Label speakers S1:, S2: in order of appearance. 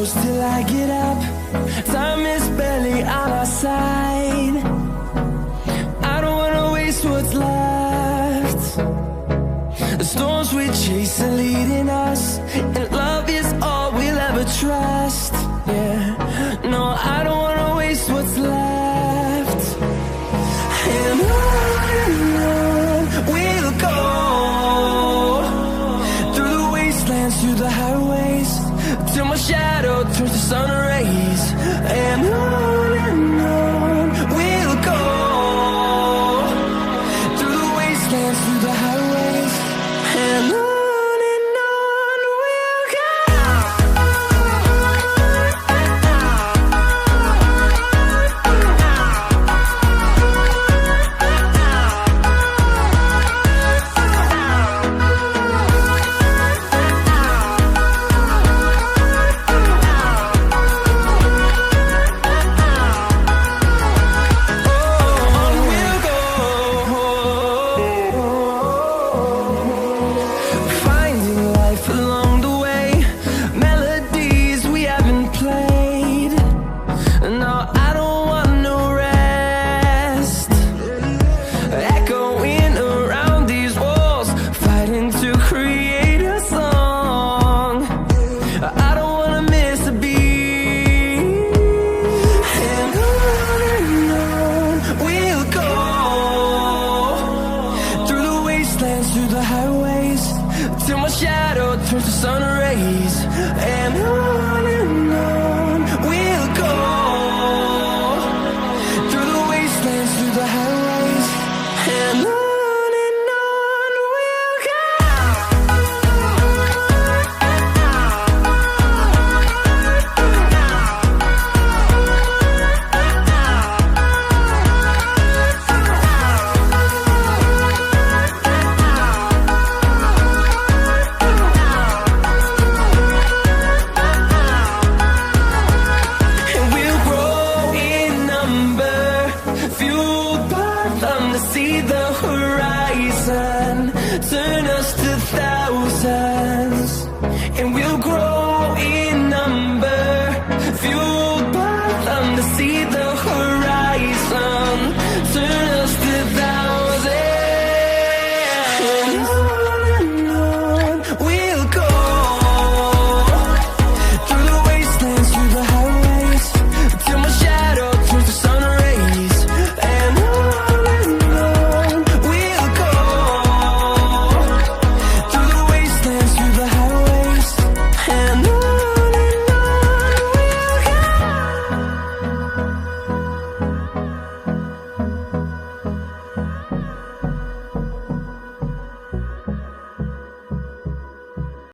S1: close till I get up. Time is barely on our side. I don't wanna waste what's left. The storms we chase are leading us, and love is all we'll ever trust. Yeah, no, I don't wanna waste what's left. And on we'll go, through the wastelands, through the highways, till my shadow turns to sun rays. And on we'll go, through the wastelands, through the highways, and on we'll go. Through the highways, till my shadow turns to sun rays. And on we'll go, through the wastelands, through the highways, and on we'll go. See the horizon, turn us to thousands, and we'll grow in number, fueled by them to see the horizon.